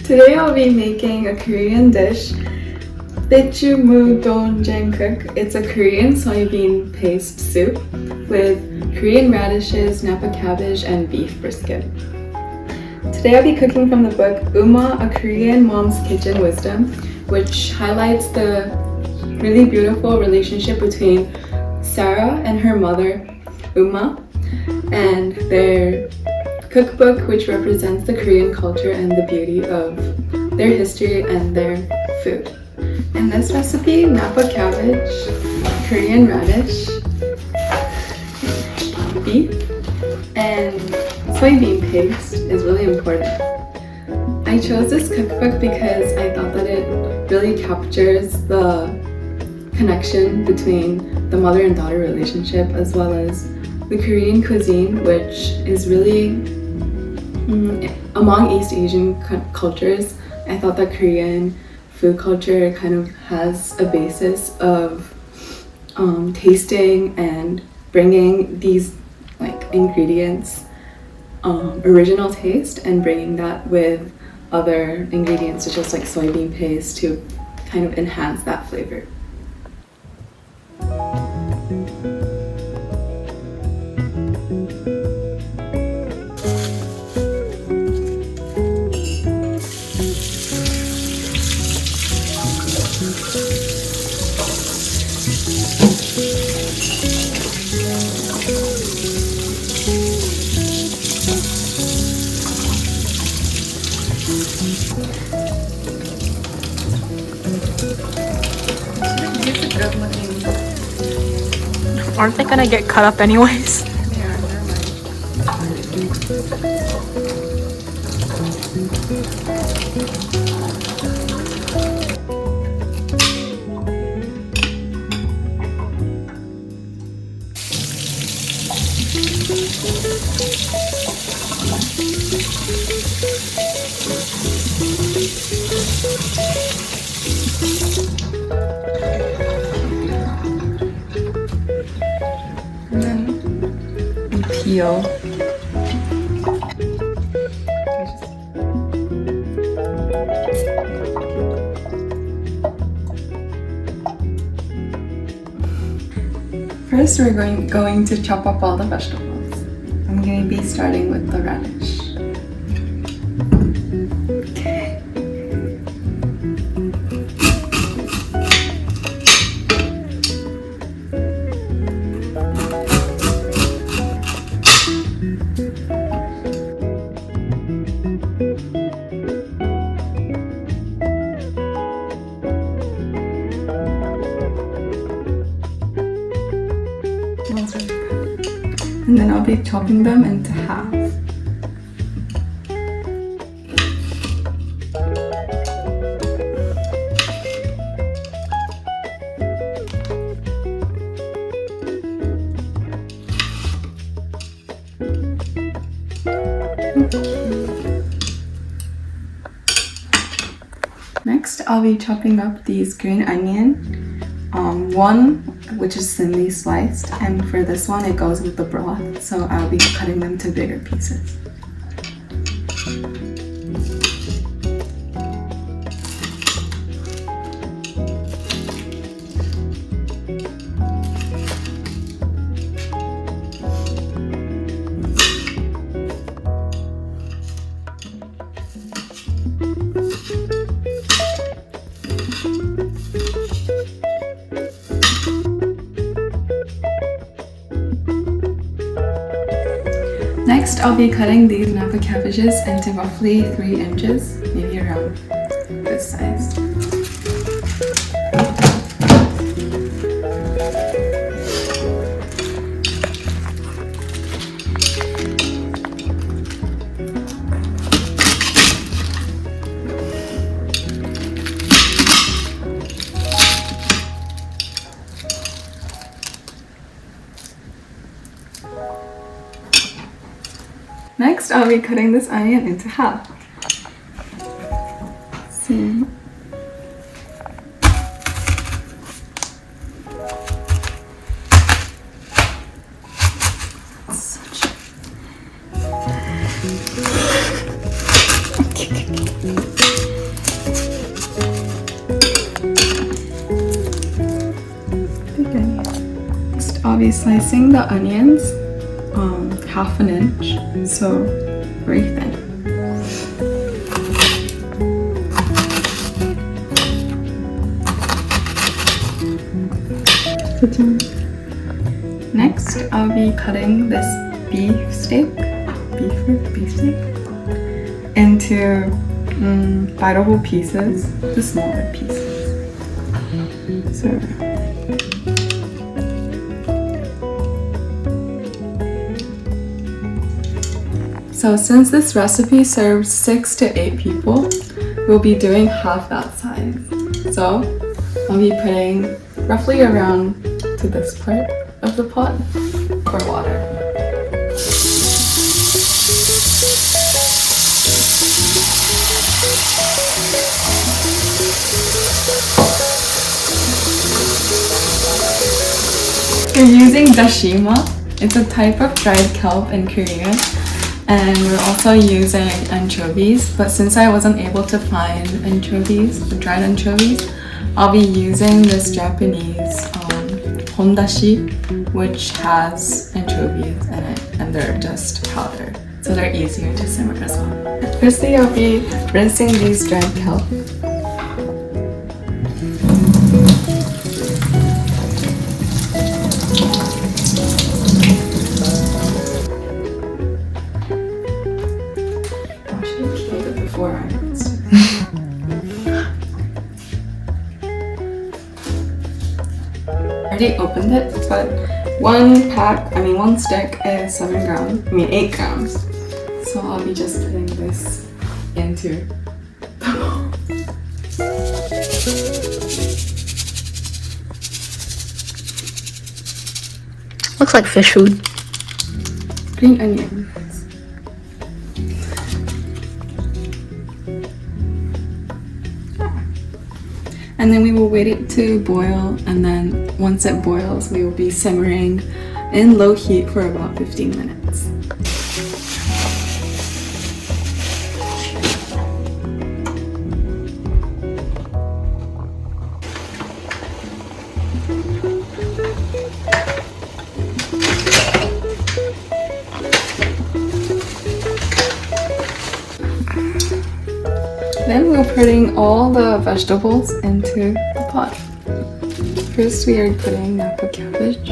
Today I'll be making a Korean dish, Daechumudonjangkuk. It's a Korean soybean paste soup with Korean radishes, Napa cabbage, and beef brisket. Today I'll be cooking from the book Uma, A Korean Mom's Kitchen Wisdom, which highlights the really beautiful relationship between Sarah and her mother, Uma, and their cookbook, which represents the Korean culture and the beauty of their history and their food. In this recipe, Napa cabbage, Korean radish, beef, and soybean paste is really important. I chose this cookbook because I thought that it really captures the connection between the mother and daughter relationship, as well as the Korean cuisine, which is really among East Asian cultures. I thought that Korean food culture kind of has a basis of tasting and bringing these ingredients original taste and bringing that with other ingredients such as soybean paste to kind of enhance that flavor. Aren't they gonna get cut up anyways? Yeah, never And then we peel. First, we're going to chop up all the vegetables. I'm going to be starting with the radish. And then I'll be chopping them into half. Next, I'll be chopping up these green onion. One which is thinly sliced, and for this one it goes with the broth, so I'll be cutting them to bigger pieces. Next, I'll be cutting these Napa cabbages into roughly 3 inches, maybe around this size. Next, I'll be cutting this onion into half. See? Such be slicing the onions half an inch, so very thin. Next, I'll be cutting this beef steak into biteable pieces, the smaller pieces. So since this recipe serves 6 to 8 people, we'll be doing half that size. So I'll be putting roughly around to this part of the pot for water. We're using dashima. It's a type of dried kelp in Korea. And we're also using anchovies, but since I wasn't able to find anchovies, dried anchovies, I'll be using this Japanese hondashi, which has anchovies in it, and they're just powdered, so they're easier to simmer as well. Firstly, I'll be rinsing these dried kelp. I already opened it, but one stick is 8 grams. So I'll be just putting this into the bowl. Looks like fish food. Green onions. And then we will wait it to boil, and then once it boils, we will be simmering in low heat for about 15 minutes. Then we're putting all the vegetables into the pot. First we are putting napa cabbage.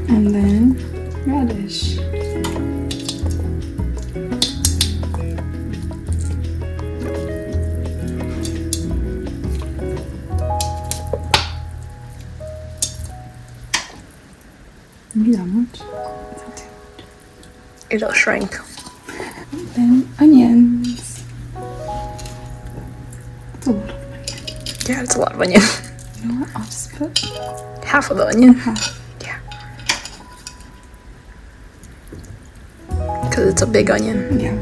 And then radish. Maybe that much? It'll shrink. Then onions. That's a lot of onion. Yeah, it's a lot of onion. You know what? I'll just put Half of the onion. half. Yeah. Because it's a big onion. Yeah.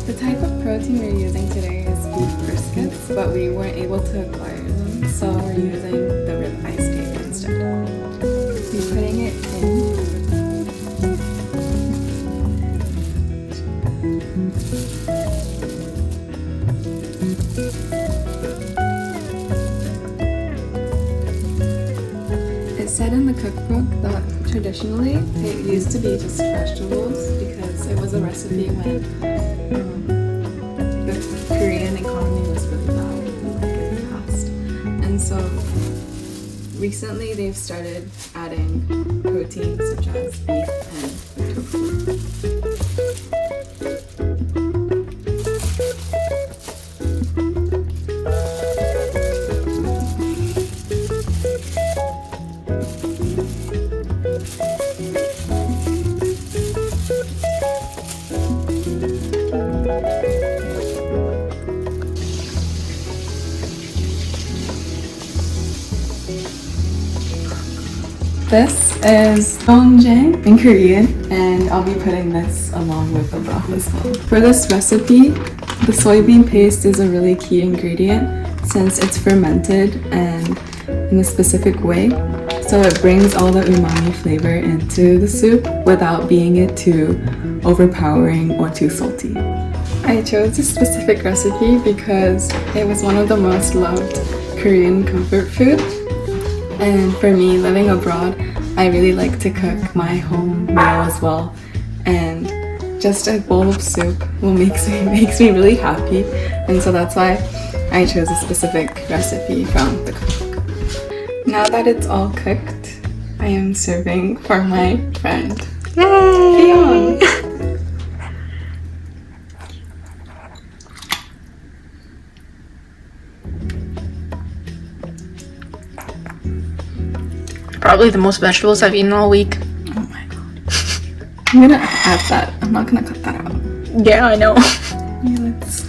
The type of protein we're using today is beef briskets, but we weren't able to acquire them, so we're using the ribeye steak instead. We're putting it in. It said in the cookbook that traditionally it used to be just vegetables because it was a recipe when the Korean economy was really bad in the past. And so recently they've started adding proteins such as beef and tofu. This is doenjang in Korean, and I'll be putting this along with the broth as well. For this recipe, the soybean paste is a really key ingredient, since it's fermented and in a specific way. So it brings all the umami flavor into the soup without being it too overpowering or too salty. I chose this specific recipe because it was one of the most loved Korean comfort food. And for me, living abroad, I really like to cook my home meal as well. And just a bowl of soup makes me really happy. And so that's why I chose a specific recipe from the cookbook. Now that it's all cooked, I am serving for my friend. Yay! Probably the most vegetables I've eaten all week. Oh my god. I'm gonna add that. I'm not gonna cut that out. Yeah, I know. Yeah, let's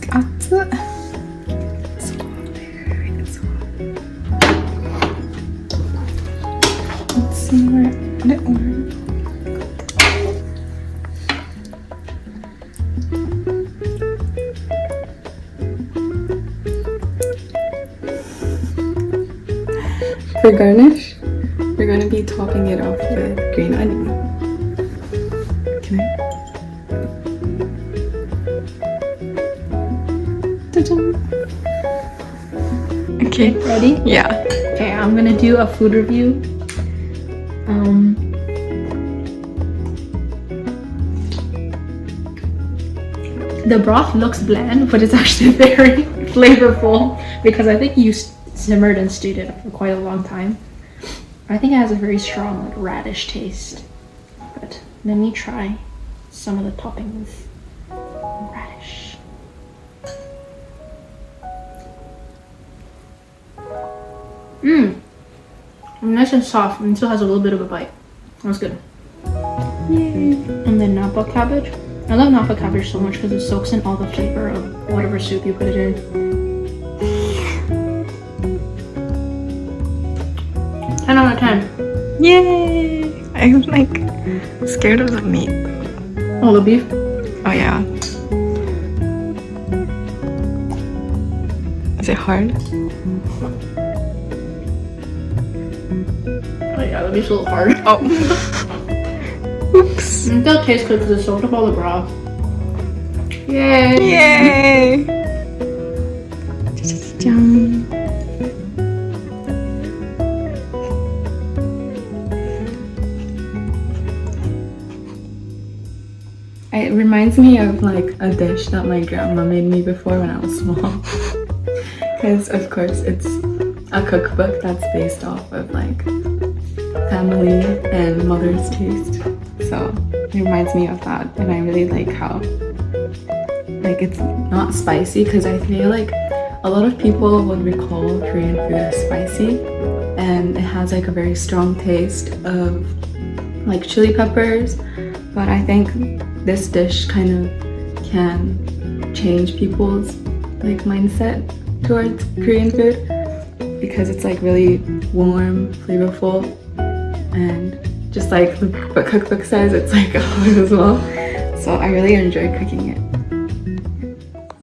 add to it. It's hot there. It's hot. Let's see where it went. For garnish, we're going to be topping it off with green onion. Can I? Ta-da! Okay, Ready? yeah. Okay, I'm gonna do a food review. The broth looks bland, but it's actually very flavorful because I think you simmered and stewed it for quite a long time. I think it has a very strong like radish taste. But let me try some of the toppings. Radish. Nice and soft, and still has a little bit of a bite. That's good. Yay. And then napa cabbage. I love napa cabbage so much because it soaks in all the flavor of whatever soup you put it in. 10 out of 10. Yay! I'm like scared of the meat. Oh, the beef? Oh yeah. Is it hard? Oh yeah, the beef's a little hard. Oh. Oops. It still tastes good because it soaked up all the broth. Yay! Yay! Yum. It reminds me of like a dish that my grandma made me before when I was small. Because of course it's a cookbook that's based off of like family and mother's taste. So it reminds me of that, and I really like how like it's not spicy, because I feel like a lot of people would recall Korean food as spicy, and it has like a very strong taste of like chili peppers, but I think this dish kind of can change people's like mindset towards Korean food, because it's like really warm, flavorful, and just like the cookbook says, it's like hot as well. So I really enjoy cooking it.